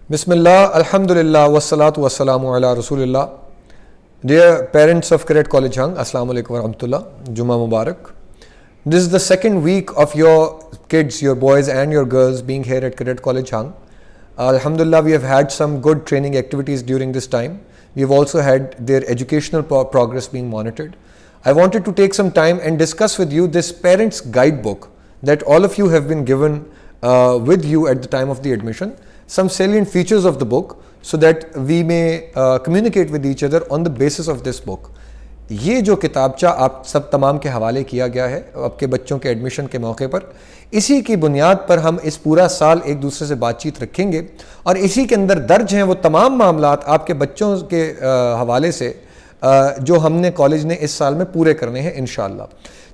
Bismillah, Alhamdulillah, wassalatu wassalamu ala Rasulillah. Dear parents of Cadet College Hang, Assalamu alaikum wa rahmatullah, Juma Mubarak. This is the second week of your kids, your boys and your girls being here at Cadet College Hang. Alhamdulillah, we have had some good training activities during this time. We have also had their educational progress being monitored. I wanted to take some time and discuss with you this parents guidebook that all of you have been given with you at the time of the admission. Some salient features of the book so that we may communicate with each other on the basis of this book. ये जो किताबचा आप सब तमाम के हवाले किया गया है आपके बच्चों के एडमिशन के मौके पर, इसी की बुनियाद पर हम इस पूरा साल एक दूसरे से बातचीत रखेंगे और इसी के अंदर दर्ज हैं वो तमाम मामलात आपके बच्चों के हवाले से जो हमने कॉलेज ने इस साल में पूरे करने हैं इंशाअल्लाह।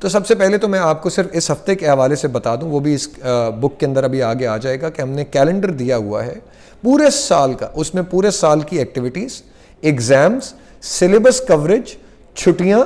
तो सबसे पहले तो मैं आपको सिर्फ इस हफ्ते के हवाले से बता दूं, वो भी इस बुक के अंदर अभी आगे आ जाएगा कि हमने कैलेंडर दिया हुआ है पूरे साल का, उसमें पूरे साल की एक्टिविटीज़, एग्ज़ाम्स, सिलेबस कवरेज, छुट्टियां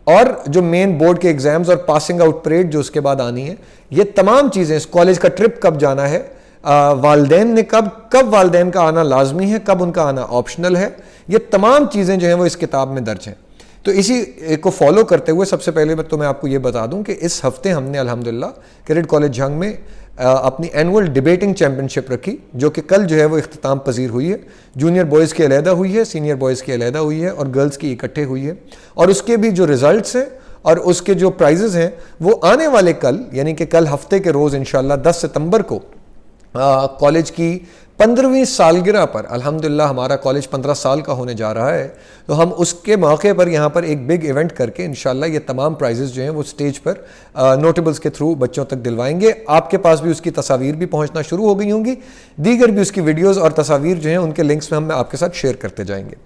और जो मेन बोर्ड के एग्ज़ाम्स और पासिंग आउट परेड जो उसके बाद आनी है, ये तमाम चीज़ें, इस कॉलेज का ट्रिप कब जाना है, वालदैन ने कब वालदैन का आना लाजमी है, कब उनका आना ऑप्शनल है, ये तमाम चीज़ें जो हैं वो इस किताब में दर्ज हैं। तो इसी को फॉलो करते हुए सबसे पहले तो मैं आपको ये बता दूं कि इस हफ्ते हमने अल्हम्दुलिल्लाह कैडेट कॉलेज जंग में अपनी एनुअल डिबेटिंग चैम्पियनशिप रखी, जो कि कल जो है वो इख्तिताम पजीर हुई है। जूनियर बॉयज़ की अलहदा हुई है, सीनियर बॉयज़ की अलहदा हुई है और गर्ल्स की इकट्ठे हुई है, और उसके भी जो रिजल्ट्स हैं और उसके जो प्राइजेज़ हैं वो आने वाले कल, यानी कि कल हफ्ते के रोज़ इंशाअल्लाह 10 सितंबर को कॉलेज की 15वीं सालगिरह पर, अल्हम्दुलिल्लाह हमारा कॉलेज 15 साल का होने जा रहा है, तो हम उसके मौके पर यहाँ पर एक बिग इवेंट करके इंशाल्लाह ये तमाम प्राइजेस जो हैं वो स्टेज पर नोटेबल्स के थ्रू बच्चों तक दिलवाएंगे। आपके पास भी उसकी तस्वीर भी पहुँचना शुरू हो गई होंगी, दीगर भी उसकी वीडियोज़ और तस्वीर जो हैं उनके लिंक्स में हम आपके साथ शेयर करते जाएंगे।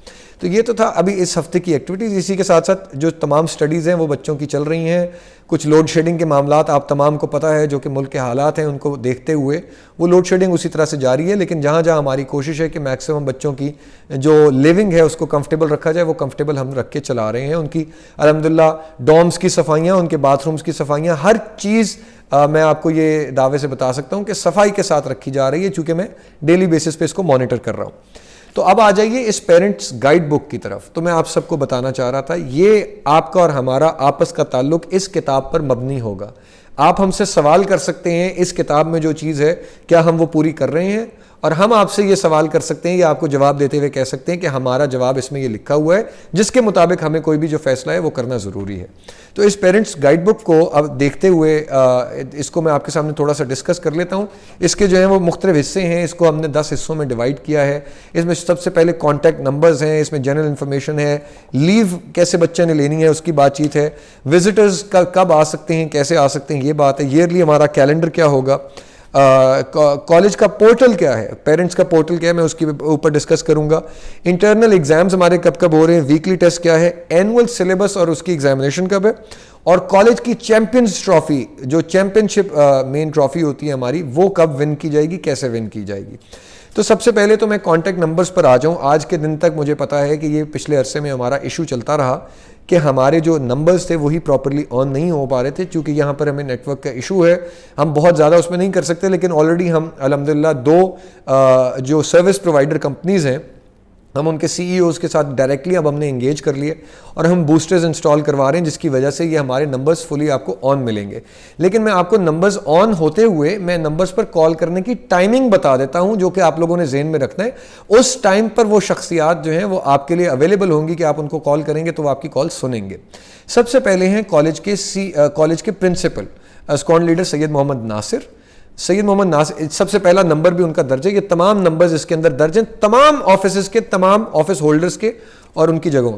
तो ये तो था अभी इस हफ्ते की एक्टिविटीज़। इसी के साथ साथ जो तमाम स्टडीज़ हैं वो बच्चों की चल रही हैं। कुछ लोड शेडिंग के मामलात आप तमाम को पता है, जो कि मुल्क के हालात हैं उनको देखते हुए वो लोड शेडिंग उसी तरह से जारी है, लेकिन जहाँ जहाँ हमारी कोशिश है कि मैक्सिमम बच्चों की जो लिविंग है उसको कंफर्टेबल रखा जाए, वो कंफर्टेबल हम रख के चला रहे हैं। उनकी अल्हम्दुलिल्लाह डॉर्म्स की सफाइयाँ, उनके बाथरूम्स की सफाइयाँ, हर चीज़ मैं आपको ये दावे से बता सकता हूँ कि सफाई के साथ रखी जा रही है, चूँकि मैं डेली बेसिस पे इसको मॉनिटर कर रहा हूँ। तो अब आ जाइए इस पेरेंट्स गाइड बुक की तरफ। तो मैं आप सबको बताना चाह रहा था, ये आपका और हमारा आपस का ताल्लुक इस किताब पर मबनी होगा। आप हमसे सवाल कर सकते हैं इस किताब में जो चीज़ है क्या हम वो पूरी कर रहे हैं, और हम आपसे ये सवाल कर सकते हैं या आपको जवाब देते हुए कह सकते हैं कि हमारा जवाब इसमें ये लिखा हुआ है, जिसके मुताबिक हमें कोई भी जो फैसला है वो करना ज़रूरी है। तो इस पेरेंट्स गाइड बुक को अब देखते हुए इसको मैं आपके सामने थोड़ा सा डिस्कस कर लेता हूँ। इसके जो हैं वो मुख्तलिफ हिस्से हैं, इसको हमने 10 हिस्सों में डिवाइड किया है। इसमें सबसे पहले कॉन्टैक्ट नंबर्स हैं, इसमें जनरल इन्फॉर्मेशन है, लीव कैसे बच्चे ने लेनी है उसकी बातचीत है, विजिटर्स का कब आ सकते हैं, कैसे आ सकते हैं ये बात है, ईयरली हमारा कैलेंडर क्या होगा, कॉलेज का पोर्टल क्या है, पेरेंट्स का पोर्टल क्या है, मैं उसके ऊपर डिस्कस करूंगा। इंटरनल एग्जाम्स हमारे कब कब हो रहे हैं, वीकली टेस्ट क्या है, एनुअल सिलेबस और उसकी एग्जामिनेशन कब है, और कॉलेज की चैंपियंस ट्रॉफी, जो चैंपियनशिप मेन ट्रॉफी होती है हमारी, वो कब विन की जाएगी, कैसे विन की जाएगी। तो सबसे पहले तो मैं कॉन्टैक्ट नंबर्स पर आ जाऊं। आज के दिन तक मुझे पता है कि ये पिछले अरसे में हमारा इशू चलता रहा कि हमारे जो नंबर्स थे वही प्रॉपरली ऑन नहीं हो पा रहे थे, क्योंकि यहाँ पर हमें नेटवर्क का इशू है। हम बहुत ज़्यादा उसमें नहीं कर सकते, लेकिन ऑलरेडी हम अल्हम्दुलिल्लाह 2 जो सर्विस प्रोवाइडर कंपनीज़ हैं, हम उनके सीईओज़ के साथ डायरेक्टली अब हमने इंगेज कर लिए और हम बूस्टर्स इंस्टॉल करवा रहे हैं, जिसकी वजह से ये हमारे नंबर्स फुली आपको ऑन मिलेंगे। लेकिन मैं आपको नंबर्स ऑन होते हुए मैं नंबर्स पर कॉल करने की टाइमिंग बता देता हूं, जो कि आप लोगों ने ज़हन में रखना है। उस टाइम पर वो शख्सियात जो हैं वो आपके लिए अवेलेबल होंगी कि आप उनको कॉल करेंगे तो वो आपकी कॉल सुनेंगे। सबसे पहले हैं कॉलेज के principal squad leader Syed Mohammad Nasir. Syed Mohammad Nasir, सबसे पहला नंबर भी उनका दर्ज है। ये तमाम नंबर्स इसके अंदर दर्ज हैं, तमाम ऑफिस के, तमाम ऑफिस होल्डर्स के और उनकी जगहों।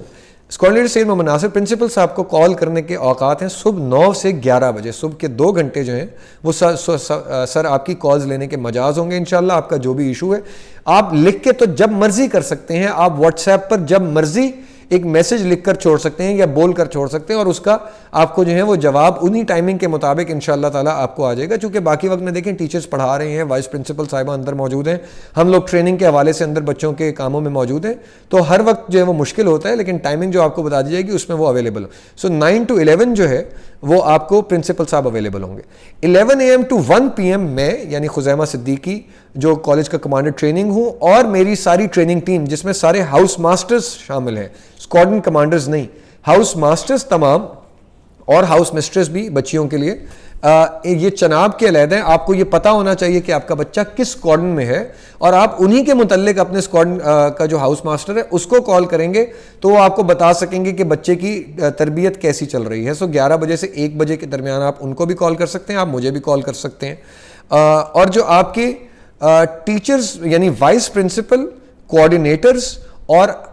Squad leader Syed Mohammad Nasir principal साहब को कॉल करने के औकात हैं सुबह 9 से 11 बजे। सुबह के 2 घंटे जो हैं वो सर आपकी कॉल्स लेने के मजाज होंगे इंशाल्लाह। आपका जो भी इशू है आप लिख के तो जब मर्जी कर सकते हैं, आप व्हाट्सएप पर जब मर्जी एक मैसेज लिखकर छोड़ सकते हैं या बोलकर छोड़ सकते हैं, और उसका आपको जो है वो जवाब उन्हीं टाइमिंग के मुताबिक इंशाअल्लाह ताला आपको आ जाएगा। क्योंकि बाकी वक्त में देखें टीचर्स पढ़ा रहे हैं, वाइस प्रिंसिपल साहिबा अंदर मौजूद हैं, हम लोग ट्रेनिंग के हवाले से अंदर बच्चों के कामों में मौजूद हैं, तो हर वक्त जो है वो मुश्किल होता है, लेकिन टाइमिंग जो आपको बता दी जाएगी उसमें वो अवेलेबल हो। सो 9 to 11 जो है वो आपको प्रिंसिपल साहब अवेलेबल होंगे। 11 AM to 1 PM मैं यानी खुजैमा सिद्दीकी जो कॉलेज का कमांडर ट्रेनिंग हूँ और मेरी सारी ट्रेनिंग टीम जिसमें सारे हाउस मास्टर्स शामिल हैं, स्क्वाड्रन कमांडर्स नहीं, हाउस मास्टर्स तमाम और हाउस मिस्ट्रेस भी बच्चियों के लिए, ये चनाब के अलहदा है। आपको ये पता होना चाहिए कि आपका बच्चा किस स्क्वाड्रन में है और आप उन्हीं के मुतल्लिक अपने स्क्वाड्रन का जो हाउस मास्टर है उसको कॉल करेंगे तो वो आपको बता सकेंगे कि बच्चे की तरबियत कैसी चल रही है। सो 11 बजे से 1 बजे के दरमियान आप उनको भी कॉल कर सकते हैं, आप मुझे भी कॉल कर सकते हैं। और जो आपके टीचर्स यानी वाइस प्रिंसिपल, कोऑर्डिनेटर्स और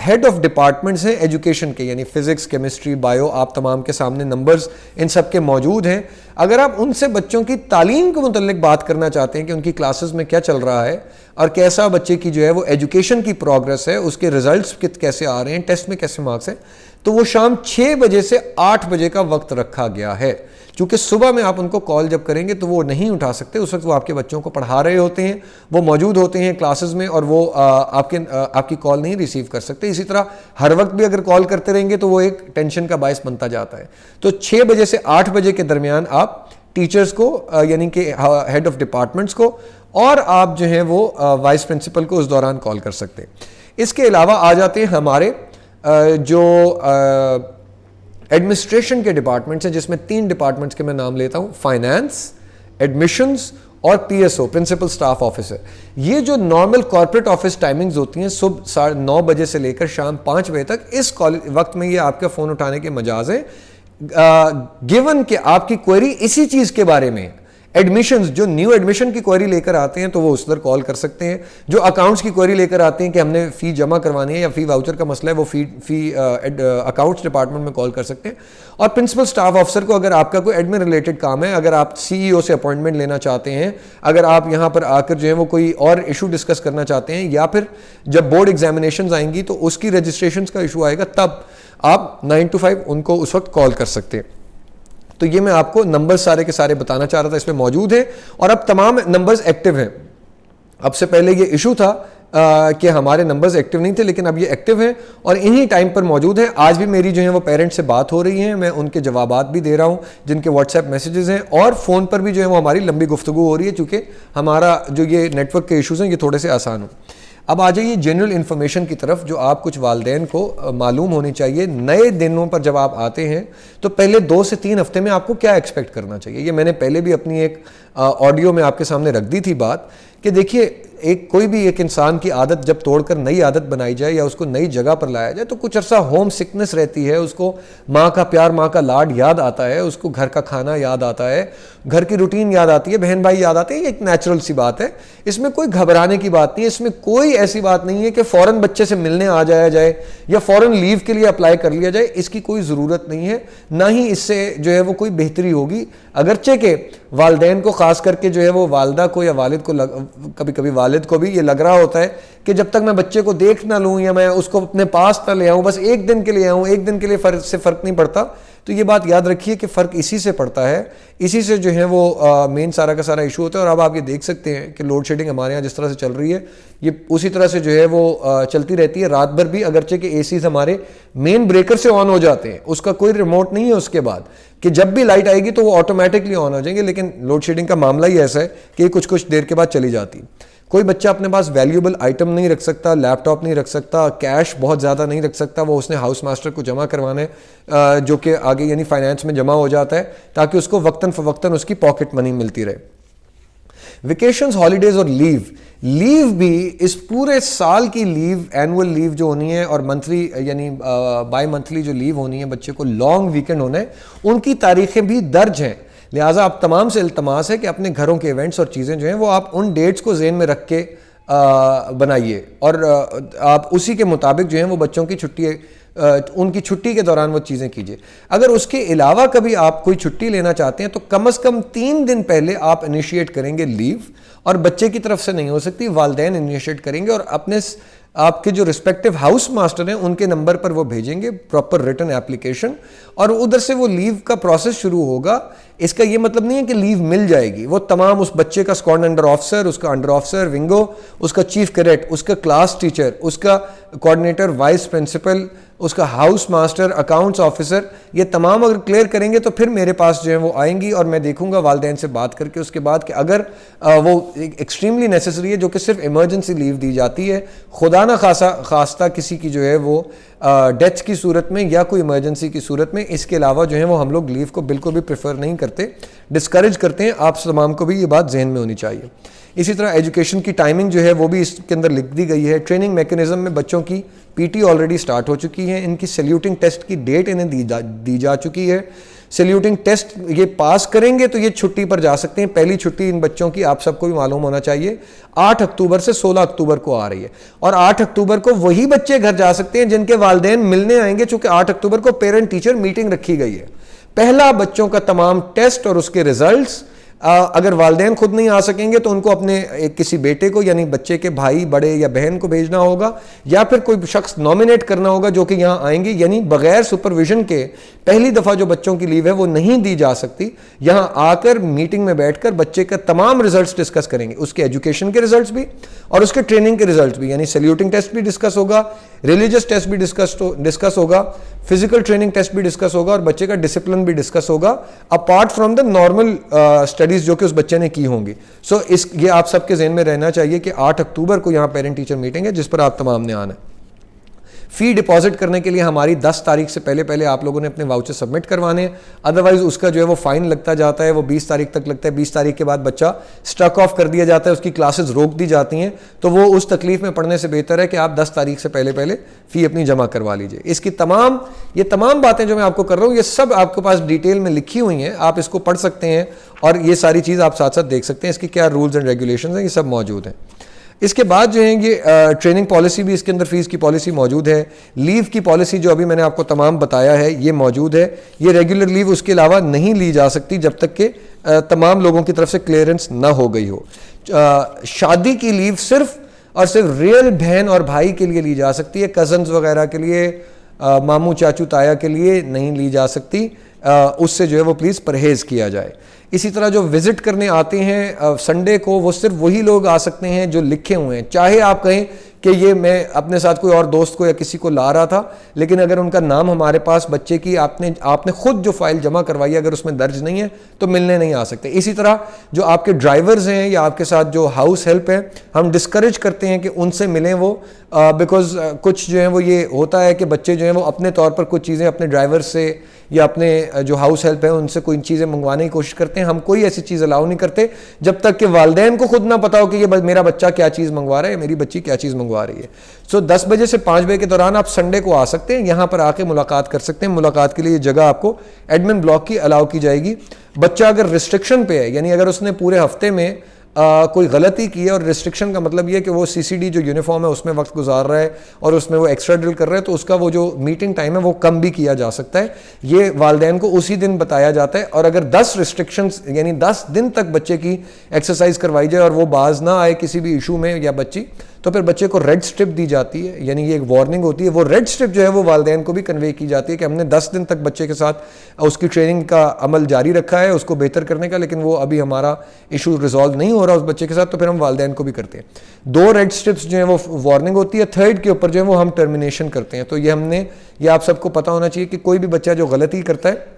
हेड ऑफ डिपार्टमेंट्स हैं एजुकेशन के, यानी फिजिक्स, केमिस्ट्री, बायो, आप तमाम के सामने नंबर्स इन सब के मौजूद हैं। अगर आप उनसे बच्चों की तालीम के मुतल्लिक बात करना चाहते हैं कि उनकी क्लासेस में क्या चल रहा है और कैसा बच्चे की जो है वो एजुकेशन की प्रोग्रेस है, उसके रिजल्ट्स कैसे आ रहे हैं, टेस्ट में कैसे मार्क्स हैं, तो वो शाम 6 बजे से 8 बजे का वक्त रखा गया है। क्योंकि सुबह में आप उनको कॉल जब करेंगे तो वो नहीं उठा सकते, उस वक्त वो आपके बच्चों को पढ़ा रहे होते हैं, वो मौजूद होते हैं क्लासेस में और वो आपकी कॉल नहीं रिसीव कर सकते। इसी तरह हर वक्त भी अगर कॉल करते रहेंगे तो वो एक टेंशन का बायस बनता जाता है। तो 6 बजे से 8 बजे के दरमियान आप टीचर्स को यानी कि हेड ऑफ डिपार्टमेंट्स को और आप जो है वो वाइस प्रिंसिपल को उस दौरान कॉल कर सकते हैं। इसके अलावा आ जाते हैं हमारे जो एडमिनिस्ट्रेशन के डिपार्टमेंट्स हैं, जिसमें 3 डिपार्टमेंट्स के मैं नाम लेता हूं, फाइनेंस, एडमिशंस और PSO, प्रिंसिपल स्टाफ ऑफिसर। ये जो नॉर्मल कॉर्पोरेट ऑफिस टाइमिंग्स होती हैं सुबह 9:30 बजे से लेकर शाम 5 बजे तक, इस वक्त में ये आपका फ़ोन उठाने के मजाज है, गिवन कि आपकी क्वेरी इसी चीज़ के बारे में है। एडमिशंस, जो न्यू एडमिशन की क्वेरी लेकर आते हैं तो वो उस पर कॉल कर सकते हैं। जो अकाउंट्स की क्वेरी लेकर आते हैं कि हमने फ़ी जमा करवानी है या फ़ी वाउचर का मसला है, वो फ़ी अकाउंट्स डिपार्टमेंट में कॉल कर सकते हैं। और प्रिंसिपल स्टाफ ऑफिसर को अगर आपका कोई एडमिन रिलेटेड काम है, अगर आप CEO से अपॉइंटमेंट लेना चाहते हैं, अगर आप यहाँ पर आकर जो है वो कोई और इशू डिस्कस करना चाहते हैं, या फिर जब बोर्ड एग्जामिनेशन आएंगी तो उसकी रजिस्ट्रेशन का इशू आएगा, तब आप 9 to 5 उनको उस वक्त कॉल कर सकते हैं। तो ये मैं आपको नंबर सारे के सारे बताना चाह रहा था, इसमें मौजूद है और अब तमाम नंबर्स एक्टिव हैं। अब से पहले ये इशू था कि हमारे नंबर्स एक्टिव नहीं थे, लेकिन अब ये एक्टिव हैं और इन्हीं टाइम पर मौजूद है। आज भी मेरी जो है वो पेरेंट्स से बात हो रही है, मैं उनके जवाबात भी दे रहा हूँ जिनके व्हाट्सएप मैसेजेस हैं, और फ़ोन पर भी जो है वो हमारी लंबी गुफ्तगू हो रही है, चूँकि हमारा जो ये नेटवर्क के इशूज़ हैं ये थोड़े से आसान हो। अब आ जाइए जनरल इन्फॉर्मेशन की तरफ, जो आप कुछ वालिदैन को मालूम होनी चाहिए। नए दिनों पर जब आप आते हैं तो पहले 2 से 3 हफ्ते में आपको क्या एक्सपेक्ट करना चाहिए। ये मैंने पहले भी अपनी एक ऑडियो में आपके सामने रख दी थी बात कि देखिए, कोई भी एक इंसान की आदत जब तोड़कर नई आदत बनाई जाए या उसको नई जगह पर लाया जाए तो कुछ अरसा होम सिकनेस रहती है, उसको माँ का प्यार, माँ का लाड याद आता है, उसको घर का खाना याद आता है, घर की रूटीन याद आती है, बहन भाई याद आते हैं। ये एक नेचुरल सी बात है, इसमें कोई घबराने की बात नहीं है। इसमें कोई ऐसी बात नहीं है कि फ़ौरन बच्चे से मिलने आ जाया जाए या फ़ौरन लीव के लिए अप्लाई कर लिया जाए, इसकी कोई ज़रूरत नहीं है, ना ही इससे जो है वो कोई बेहतरी होगी। अगरचे के वालिदैन को ख़ास करके जो है वो वालदा को या वालिद को कभी कभी वालिद को भी ये लग रहा होता है कि जब तक मैं बच्चे को देख ना लूँ या मैं उसको अपने पास ना ले आऊँ, बस एक दिन के लिए आऊँ, एक दिन के लिए फ़र्क नहीं पड़ता। तो ये बात याद रखिए कि फ़र्क इसी से पड़ता है, इसी से जो है वो मेन सारा का सारा इशू होता है। और अब आप ये देख सकते हैं कि लोड शेडिंग हमारे यहाँ जिस तरह से चल रही है, ये उसी तरह से जो है वो चलती रहती है रात भर भी, अगरचे के ACs हमारे मेन ब्रेकर से ऑन हो जाते हैं, उसका कोई रिमोट नहीं है उसके बाद कि जब भी लाइट आएगी तो वो ऑटोमेटिकली ऑन हो जाएंगे। लेकिन लोड शेडिंग का मामला ही ऐसा है कि कुछ देर के बाद चली जाती है। कोई बच्चा अपने पास वैल्यूएबल आइटम नहीं रख सकता, लैपटॉप नहीं रख सकता, कैश बहुत ज़्यादा नहीं रख सकता, वो उसने हाउस मास्टर को जमा करवाना है जो कि आगे यानी फाइनेंस में जमा हो जाता है, ताकि उसको वक्तन फवक्तन उसकी पॉकेट मनी मिलती रहे। वेकेशंस, हॉलीडेज और लीव भी इस पूरे साल की लीव, एनुअल लीव जो होनी है और मंथली यानी बाई मंथली जो लीव होनी है, बच्चे को लॉन्ग वीकेंड होना है, उनकी तारीखें भी दर्ज हैं। लिहाजा आप तमाम से इल्तमास है कि अपने घरों के इवेंट्स और चीज़ें जो हैं वो आप उन डेट्स को ज़हन में रख के बनाइए और आप उसी के मुताबिक जो हैं वो बच्चों की छुट्टी, उनकी छुट्टी के दौरान वो चीज़ें कीजिए। अगर उसके अलावा कभी आप कोई छुट्टी लेना चाहते हैं तो कम से कम 3 दिन पहले आप इनिशिएट करेंगे लीव, और बच्चे की तरफ से नहीं हो सकती, वालिदैन इनिशिएट करेंगे और अपने आपके जो रिस्पेक्टिव हाउस मास्टर हैं उनके नंबर पर वो भेजेंगे प्रॉपर रिटन एप्लीकेशन, और उधर से वो लीव का प्रोसेस शुरू होगा। इसका ये मतलब नहीं है कि लीव मिल जाएगी, वो तमाम उस बच्चे का स्क्वाड अंडर ऑफिसर, उसका अंडर ऑफिसर विंगो, उसका चीफ कैडेट, उसका क्लास टीचर, उसका कोऑर्डिनेटर, वाइस प्रिंसिपल, उसका हाउस मास्टर, अकाउंट्स ऑफिसर, ये तमाम अगर क्लियर करेंगे तो फिर मेरे पास जो है वो आएंगी और मैं देखूंगा वालिदैन से बात करके उसके बाद कि अगर वो एक्सट्रीमली नेसेसरी है, जो कि सिर्फ इमरजेंसी लीव दी जाती है, खुदा ना खास्ता किसी की जो है वो डेथ की सूरत में या कोई इमरजेंसी की सूरत में, इसके अलावा जो है वो हम लोग लीव को बिल्कुल भी प्रेफर नहीं करते, डिस्करेज करते हैं। आप तमाम को भी ये बात जहन में होनी चाहिए। इसी तरह एजुकेशन की टाइमिंग जो है वो भी इसके अंदर लिख दी गई है। ट्रेनिंग मैकेनिज्म में बच्चों की पीटी ऑलरेडी स्टार्ट हो चुकी है, इनकी सैल्यूटिंग टेस्ट की डेट इन्हें दी जा चुकी है। सैल्यूटिंग टेस्ट ये पास करेंगे तो ये छुट्टी पर जा सकते हैं। पहली छुट्टी इन बच्चों की आप सबको भी मालूम होना चाहिए 8 अक्टूबर से 16 अक्टूबर को आ रही है, और 8 अक्टूबर को वही बच्चे घर जा सकते हैं जिनके वालिदैन मिलने आएंगे, चूंकि 8 अक्टूबर को पेरेंट टीचर मीटिंग रखी गई है। पहला बच्चों का तमाम टेस्ट और उसके रिजल्ट्स, अगर वालिदैन खुद नहीं आ सकेंगे तो उनको अपने किसी बेटे को, यानी बच्चे के भाई, बड़े या बहन को भेजना होगा, या फिर कोई शख्स नॉमिनेट करना होगा जो कि यहाँ आएंगे। यानी बगैर सुपरविजन के पहली दफ़ा जो बच्चों की लीव है वो नहीं दी जा सकती। यहाँ आकर मीटिंग में बैठकर बच्चे का तमाम रिजल्ट्स डिस्कस करेंगे, उसके एजुकेशन के रिजल्ट्स भी और उसके ट्रेनिंग के रिजल्ट्स भी, यानी सैल्यूटिंग टेस्ट भी डिस्कस होगा, रिलीजियस टेस्ट भी डिस्कस होगा, फिजिकल ट्रेनिंग टेस्ट भी डिस्कस होगा और बच्चे का डिसिप्लिन भी डिस्कस होगा, apart from the normal studies जो कि उस बच्चे ने की होंगी। सो ये आप सबके ज़हन में रहना चाहिए कि 8 अक्टूबर को यहाँ पेरेंट टीचर मीटिंग है जिस पर आप तमाम ने आना है। फ़ी डिपॉजिट करने के लिए हमारी 10 तारीख से पहले आप लोगों ने अपने वाउचर सबमिट करवाने हैं, अदरवाइज उसका जो है वो फाइन लगता जाता है, वो 20 तारीख तक लगता है। 20 तारीख के बाद बच्चा स्ट्रक ऑफ कर दिया जाता है, उसकी क्लासेस रोक दी जाती हैं, तो वो उस तकलीफ में पढ़ने से बेहतर है कि आप 10 तारीख से पहले फ़ी अपनी जमा करवा लीजिए। इसकी ये तमाम बातें जो मैं आपको कर रहा हूँ ये सब आपके पास डिटेल में लिखी हुई हैं, आप इसको पढ़ सकते हैं और ये सारी चीज़ आप साथ साथ देख सकते हैं, इसकी क्या रूल्स एंड रेगुलेशंस हैं, ये सब मौजूद हैं। इसके बाद जो है ये ट्रेनिंग पॉलिसी भी, इसके अंदर फीस की पॉलिसी मौजूद है, लीव की पॉलिसी जो अभी मैंने आपको तमाम बताया है ये मौजूद है। ये रेगुलर लीव उसके अलावा नहीं ली जा सकती जब तक कि तमाम लोगों की तरफ से क्लियरेंस ना हो गई हो। शादी की लीव सिर्फ और सिर्फ रियल बहन और भाई के लिए ली जा सकती है, कज़न्स वगैरह के लिए, मामू चाचू ताया के लिए नहीं ली जा सकती। उससे जो है वो प्लीज़ परहेज़ किया जाए। इसी तरह जो विज़िट करने आते हैं संडे को, वो सिर्फ वही लोग आ सकते हैं जो लिखे हुए हैं। चाहे आप कहें कि ये मैं अपने साथ कोई और दोस्त को या किसी को ला रहा था, लेकिन अगर उनका नाम हमारे पास बच्चे की आपने खुद जो फाइल जमा करवाई है अगर उसमें दर्ज नहीं है तो मिलने नहीं आ सकते। इसी तरह जो आपके ड्राइवर्स हैं या आपके साथ जो हाउस हेल्प है, हम डिस्करेज करते हैं कि उनसे मिलें वो, बिकॉज कुछ जो है वो ये होता है कि बच्चे जो हैं वो अपने तौर पर कुछ चीज़ें अपने ड्राइवर से या अपने जो हाउस हेल्प है उनसे कोई चीज़ें मंगवाने की कोशिश करते हैं। हम कोई ऐसी चीज़ अलाउ नहीं करते जब तक कि वालिदैन को खुद ना पता हो कि ये मेरा बच्चा क्या चीज़ मंगवा रहा है, मेरी बच्ची क्या चीज़ मंगवा रही है। सो 10 बजे से 5 बजे के दौरान आप संडे को आ सकते हैं, यहाँ पर आके मुलाकात कर सकते हैं। मुलाकात के लिए जगह आपको एडमिन ब्लॉक की अलाउ की जाएगी। बच्चा अगर रिस्ट्रिक्शन पे है, यानी अगर उसने पूरे हफ्ते में कोई गलती की है, और रिस्ट्रिक्शन का मतलब ये कि वो सीसीडी जो यूनिफॉर्म है उसमें वक्त गुजार रहा है और उसमें वो एक्स्ट्रा ड्रिल कर रहा है, तो उसका वो जो मीटिंग टाइम है वो कम भी किया जा सकता है। ये वालिदैन को उसी दिन बताया जाता है। और अगर 10 रिस्ट्रिक्शंस यानी 10 दिन तक बच्चे की एक्सरसाइज करवाई जाए और वो बाज ना आए किसी भी इशू में या बच्ची, तो फिर बच्चे को रेड स्ट्रिप दी जाती है, यानी ये एक वार्निंग होती है। वो रेड स्ट्रिप जो है वो वालिदैन को भी कन्वे की जाती है कि हमने 10 दिन तक बच्चे के साथ उसकी ट्रेनिंग का अमल जारी रखा है उसको बेहतर करने का, लेकिन वो अभी हमारा इशू रिजॉल्व नहीं हो रहा उस बच्चे के साथ, तो फिर हम वालिदैन को भी करते हैं। 2 रेड स्ट्रिप्स जो है वो वार्निंग होती है, 3rd के ऊपर जो है वो हम टर्मिनेशन करते हैं। तो ये आप सबको पता होना चाहिए कि कोई भी बच्चा जो गलती करता है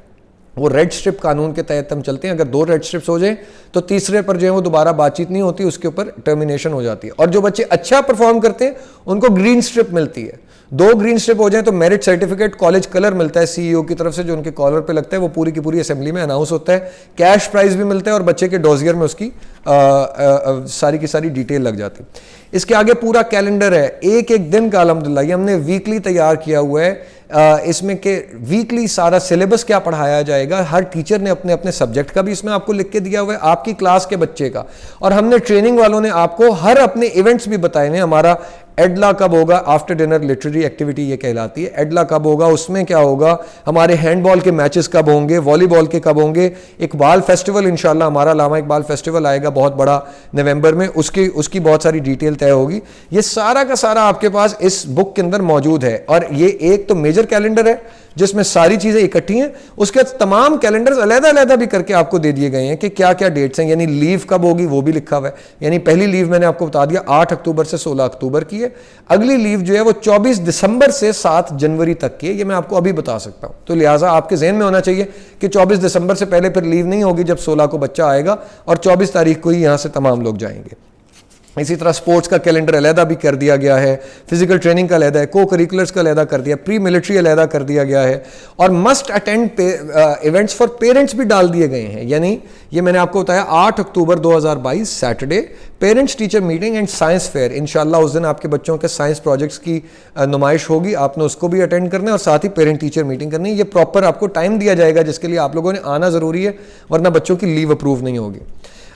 वो रेड स्ट्रिप कानून के तहत हम चलते हैं। अगर 2 रेड स्ट्रिप्स हो जाए तो तीसरे पर जो है वो दोबारा बातचीत नहीं होती, उसके ऊपर टर्मिनेशन हो जाती है। और जो बच्चे अच्छा परफॉर्म करते हैं उनको ग्रीन स्ट्रिप मिलती है। 2 ग्रीन स्ट्रिप हो जाए तो मेरिट सर्टिफिकेट, कॉलेज कलर मिलता है सीईओ की तरफ से जो उनके कॉलर पे लगता है, वो पूरी की पूरी असेंबली में अनाउंस होता है। कैश प्राइज भी मिलता है और बच्चे के डोजियर में उसकी सारी की सारी डिटेल लग जाती है। इसके आगे पूरा कैलेंडर है, एक एक दिन का अल्हम्दुलिल्लाह। ये हमने वीकली तैयार किया हुआ है। इसमें के वीकली सारा सिलेबस क्या पढ़ाया जाएगा, हर टीचर ने अपने अपने सब्जेक्ट का भी इसमें आपको लिख के दिया हुआ है, आपकी क्लास के बच्चे का। और हमने ट्रेनिंग वालों ने आपको हर अपने इवेंट्स भी बताए हैं। हमारा एडला कब होगा, आफ्टर डिनर लिटरेरी एक्टिविटी ये कहलाती है। एडला कब होगा, उसमें क्या होगा, हमारे हैंडबॉल के मैचेस कब होंगे, वॉलीबॉल के कब होंगे, इकबाल फेस्टिवल इंशाल्लाह हमारा अल्लामा इकबाल फेस्टिवल आएगा बहुत बड़ा नवंबर में, उसकी बहुत सारी डिटेल तय होगी। ये सारा का सारा आपके पास इस बुक के अंदर मौजूद है। और ये एक तो मेजर कैलेंडर है जिसमें सारी चीज़ें इकट्ठी हैं। उसके बाद तमाम कैलेंडर्स अलग-अलग भी करके आपको दे दिए गए हैं कि क्या क्या डेट्स हैं, यानी लीव कब होगी वो भी लिखा हुआ है। यानी पहली लीव मैंने आपको बता दिया 8 अक्टूबर से 16 अक्टूबर की है। अगली लीव जो है वो 24 दिसंबर से 7 जनवरी तक की है, ये मैं आपको अभी बता सकता हूँ। तो लिहाजा आपके जहन में होना चाहिए कि 24 दिसंबर से पहले फिर लीव नहीं होगी जब 16 को बच्चा आएगा और 24 तारीख को ही यहाँ से तमाम लोग जाएंगे। इसी तरह स्पोर्ट्स का कैलेंडर अलहदा भी कर दिया गया है, फिजिकल ट्रेनिंग का अलहदा है, को करिकुलर्स का अलहदा कर दिया, प्री मिलिट्री अलहदा कर दिया गया है और must attend events for parents भी डाल दिए गए हैं। यानी ये मैंने आपको बताया 8 अक्टूबर 2022 Saturday parents teacher meeting and science fair. इंशाल्लाह उस दिन आपके बच्चों के साइंस प्रोजेक्ट्स की नुमाइश होगी, आपने उसको भी अटेंड करना है और साथ ही पेरेंट टीचर मीटिंग करनी है। ये प्रॉपर आपको टाइम दिया जाएगा जिसके लिए आप लोगों ने आना ज़रूरी है, वरना बच्चों की लीव अप्रूव नहीं होगी।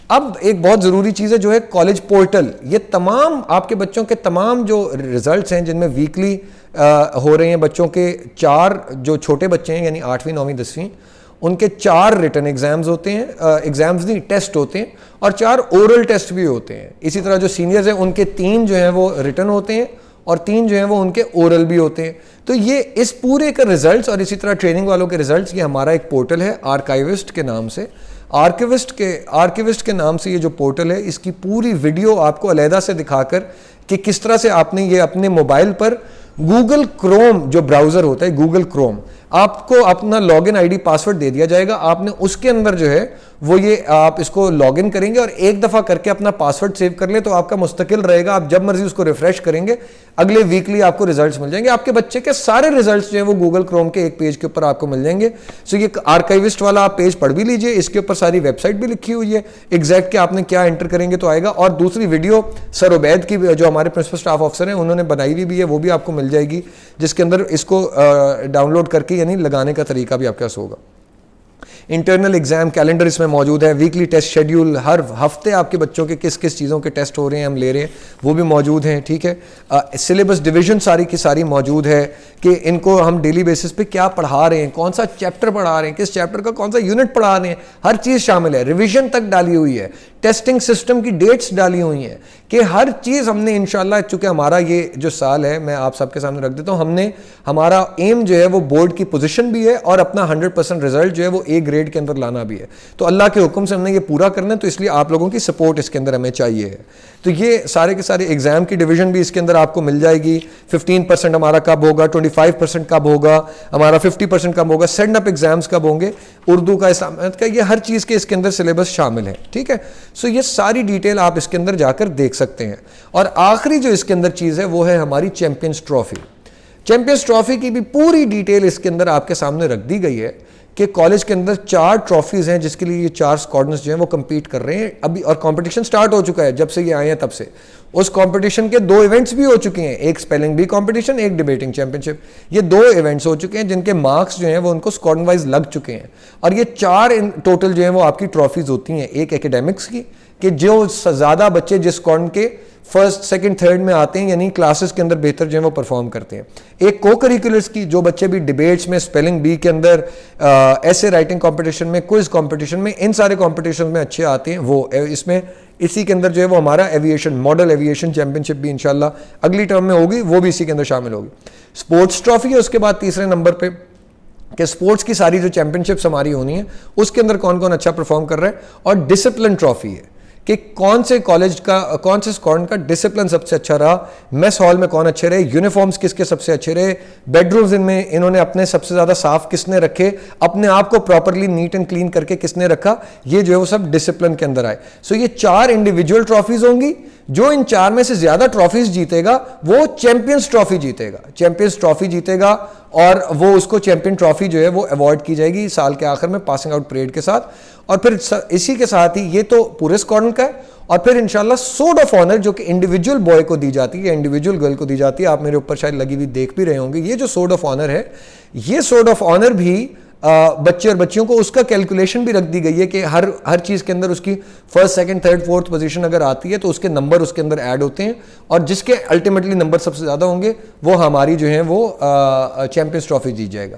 अब एक बहुत ज़रूरी चीज़ है जो है कॉलेज पोर्टल। ये तमाम आपके बच्चों के तमाम जो रिजल्ट्स हैं जिनमें वीकली हो रहे हैं, बच्चों के 4 जो छोटे बच्चे हैं यानी 8वीं 9वीं 10वीं, उनके 4 रिटन एग्जाम्स होते हैं, एग्जाम्स नहीं टेस्ट होते हैं और 4 ओरल टेस्ट भी होते हैं। इसी तरह जो सीनियर्स हैं उनके 3 जो हैं वो रिटन होते हैं और 3 जो हैं वो उनके ओरल भी होते हैं। तो ये इस पूरे का रिजल्ट्स और इसी तरह ट्रेनिंग वालों के रिजल्ट्स, ये हमारा एक पोर्टल है आर्काइविस्ट के नाम से। आर्किविस्ट के नाम से ये जो पोर्टल है, इसकी पूरी वीडियो आपको अलहदा से दिखाकर कि किस तरह से आपने ये अपने मोबाइल पर गूगल क्रोम जो ब्राउज़र होता है, गूगल क्रोम, आपको अपना लॉगिन आईडी पासवर्ड दे दिया जाएगा। आपने उसके अंदर जो है वो ये आप इसको लॉगिन करेंगे और एक दफ़ा करके अपना पासवर्ड सेव कर ले तो आपका मुस्तकिल रहेगा। आप जब मर्जी उसको रिफ्रेश करेंगे, अगले वीकली आपको रिजल्ट्स मिल जाएंगे। आपके बच्चे के सारे रिजल्ट्स जो है वो गूगल क्रोम के एक पेज के ऊपर आपको मिल जाएंगे। सो ये आर्काइविस्ट वाला आप पेज पढ़ भी लीजिए, इसके ऊपर सारी वेबसाइट भी लिखी हुई है, एग्जैक्ट कि आपने क्या एंटर करेंगे तो आएगा। और दूसरी वीडियो सर उबैद की जो हमारे प्रिंसिपल स्टाफ ऑफिसर हैं उन्होंने बनाई हुई भी है, वो भी आपको मिल जाएगी, जिसके अंदर इसको डाउनलोड करके यानी लगाने का तरीका भी आपके पास होगा। इंटरनल एग्जाम कैलेंडर इसमें मौजूद है, वीकली टेस्ट शेड्यूल, हर हफ्ते आपके बच्चों के किस किस चीज़ों के टेस्ट हो रहे हैं हम ले रहे हैं वो भी मौजूद हैं। ठीक है, सिलेबस डिवीजन सारी की सारी मौजूद है कि इनको हम डेली बेसिस पे क्या पढ़ा रहे हैं, कौन सा चैप्टर पढ़ा रहे हैं, किस चैप्टर का कौन सा यूनिट पढ़ा रहे हैं, हर चीज़ शामिल है। रिविजन तक डाली हुई है, टेस्टिंग सिस्टम की डेट्स डाली हुई हैं कि हर चीज़ हमने इंशाल्लाह, चूँकि हमारा ये जो साल है मैं आप सबके सामने रख देता हूँ, हमने हमारा एम जो है वो बोर्ड की पोजीशन भी है और अपना 100% रिजल्ट जो है वो ए ग्रेड के अंदर लाना भी है। तो अल्लाह के हुक्म से हमने ये पूरा करना है, तो इसलिए आप लोगों की सपोर्ट इसके अंदर हमें चाहिए है। तो ये सारे के सारे एग्जाम की डिवीजन भी इसके अंदर आपको मिल जाएगी। 15% हमारा कब होगा, 25% कब होगा, हमारा 50% कब होगा, सेंड अप एग्जाम्स कब होंगे, उर्दू का, इस्लामियत का, ये हर चीज़ के इसके अंदर सिलेबस शामिल है। ठीक है, सो ये सारी डिटेल आप इसके अंदर जाकर देख सकते हैं। और आखिरी जो इसके अंदर चीज़ है वो है हमारी चैंपियंस ट्रॉफी। चैंपियंस ट्रॉफी की भी पूरी डिटेल इसके अंदर आपके सामने रख दी गई है कि कॉलेज के अंदर 4 ट्रॉफीज हैं जिसके लिए ये 4 स्क्वाड्रंस जो हैं वो compete कर रहे हैं अभी, और कंपटीशन स्टार्ट हो चुका है जब से ये आए हैं तब से। उस कंपटीशन के 2 इवेंट्स भी हो चुके हैं, एक स्पेलिंग बी कंपटीशन, एक डिबेटिंग चैंपियनशिप। ये 2 इवेंट्स हो चुके हैं जिनके मार्क्स जो हैं वो उनको स्क्वाड्रन वाइज लग चुके हैं। और ये 4 इन टोटल जो है वो आपकी ट्रॉफीज होती हैं। एक एकेडमिक्स की कि जो ज़्यादा बच्चे जिस स्क्वाड्रन के फर्स्ट सेकंड थर्ड में आते हैं यानी क्लासेस के अंदर बेहतर जो है वो परफॉर्म करते हैं। एक को करिकुलर्स की, जो बच्चे भी डिबेट्स में, स्पेलिंग बी के अंदर, ऐसे राइटिंग कंपटीशन में, क्विज कंपटीशन में, इन सारे कंपटीशन में अच्छे आते हैं वो इसमें। इसी के अंदर जो है वो हमारा एविएशन, मॉडल एविएशन चैंपियनशिप भी इंशाल्लाह अगली टर्म में होगी, वो भी इसी के अंदर शामिल होगी। स्पोर्ट्स ट्रॉफी है उसके बाद तीसरे नंबर पे कि स्पोर्ट्स की सारी जो चैंपियनशिप्स हमारी होनी है उसके अंदर कौन कौन अच्छा परफॉर्म कर रहा है। और डिसिप्लिन ट्रॉफी है कि कौन से कॉलेज का, कौन से स्क्वाड्रन का डिसिप्लिन सबसे अच्छा रहा, मेस हॉल में कौन अच्छे रहे, यूनिफॉर्म्स किसके सबसे अच्छे रहे, बेडरूम्स इनमें इन्होंने अपने सबसे ज़्यादा साफ किसने रखे, अपने आप को प्रॉपरली नीट एंड क्लीन करके किसने रखा, ये जो है वो सब डिसिप्लिन के अंदर आए। सो ये 4 इंडिविजुअल ट्रॉफीज होंगी। जो इन 4 में से ज़्यादा ट्रॉफीज जीतेगा वो चैंपियंस ट्रॉफी जीतेगा, चैंपियंस ट्रॉफी जीतेगा और वो उसको चैंपियन ट्रॉफी जो है वो अवार्ड की जाएगी साल के आखिर में पासिंग आउट परेड के साथ। और फिर इसी के साथ ही ये तो पूरे स्क्वाड्रन का है। और फिर इंशाल्लाह सोर्ड ऑफ ऑनर जो कि इंडिविजुअल बॉय को दी जाती है, इंडिविजुअल गर्ल को दी जाती है, आप मेरे ऊपर शायद लगी हुई देख भी रहे होंगे। ये जो सोर्ड ऑफ ऑनर है, ये सोर्ड ऑफ ऑनर भी बच्चे और बच्चियों को उसका कैलकुलेशन भी रख दी गई है कि हर चीज़ के अंदर उसकी first second third fourth position अगर आती है तो उसके नंबर उसके अंदर ऐड होते हैं और जिसके अल्टीमेटली नंबर सबसे ज़्यादा होंगे वो हमारी जो है वो चैंपियंस ट्रॉफी जीत जाएगा।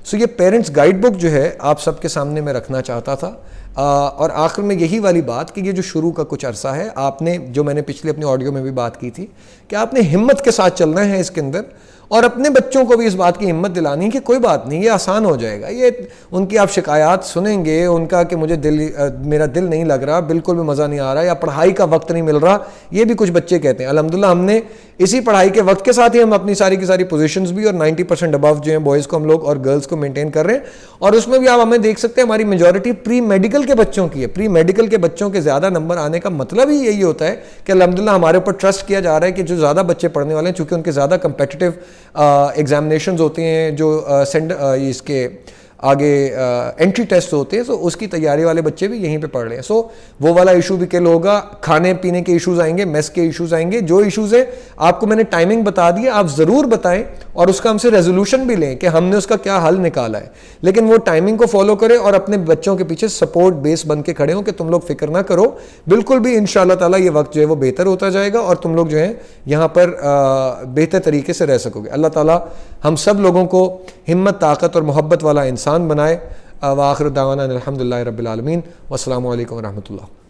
सो ये पेरेंट्स गाइड बुक जो है आप सबके सामने मैं रखना चाहता था। और आखिर में यही वाली बात कि ये जो शुरू का कुछ अरसा है, आपने जो मैंने पिछले अपनी ऑडियो में भी बात की थी कि आपने हिम्मत के साथ चलना है इसके अंदर और अपने बच्चों को भी इस बात की हिम्मत दिलानी कि कोई बात नहीं, ये आसान हो जाएगा। ये उनकी आप शिकायत सुनेंगे उनका कि मुझे मेरा दिल नहीं लग रहा, बिल्कुल भी मज़ा नहीं आ रहा, या पढ़ाई का वक्त नहीं मिल रहा, ये भी कुछ बच्चे कहते हैं। अल्हम्दुलिल्लाह हमने इसी पढ़ाई के वक्त के साथ ही हम अपनी सारी की सारी पोजीशंस भी और 90% अबव जो हैं बॉयज़ को हम लोग और गर्ल्स को मेंटेन कर रहे हैं। और उसमें भी आप हमें देख सकते हैं हमारी मेजॉरिटी प्री मेडिकल के बच्चों की है। प्री मेडिकल के बच्चों के ज़्यादा नंबर आने का मतलब ही यही होता है कि अल्हम्दुलिल्लाह हमारे ऊपर ट्रस्ट किया जा रहा है कि जो ज़्यादा बच्चे पढ़ने वाले हैं, चूँकि उनके ज़्यादा कंपेटिटिव एग्जामिनेशंस होते हैं, जो इसके आगे एंट्री टेस्ट होते हैं, तो उसकी तैयारी वाले बच्चे भी यहीं पे पढ़ रहे हैं। सो वो वाला इशू भी किल होगा, खाने पीने के इश्यूज आएंगे, मेस के इश्यूज आएंगे। जो इश्यूज है आपको मैंने टाइमिंग बता दी है, आप ज़रूर बताएं और उसका हमसे रेजोल्यूशन भी लें कि हमने उसका क्या हल निकाला है। लेकिन वो टाइमिंग को फॉलो करें और अपने बच्चों के पीछे सपोर्ट बेस बन के खड़े हों कि तुम लोग फिक्र ना करो, बिल्कुल भी इंशाअल्लाह ताला ये वक्त जो है वो बेहतर होता जाएगा और तुम लोग जो है यहाँ पर बेहतर तरीके से रह सकोगे। अल्लाह ताला हम सब लोगों को हिम्मत, ताकत और मोहब्बत वाला इंसान बनाए। व आखिर दावाना अल्हम्दुलिल्लाहि रब्बिल आलमीन। वस्सलामु अलैकुम व रहमतुल्लाह।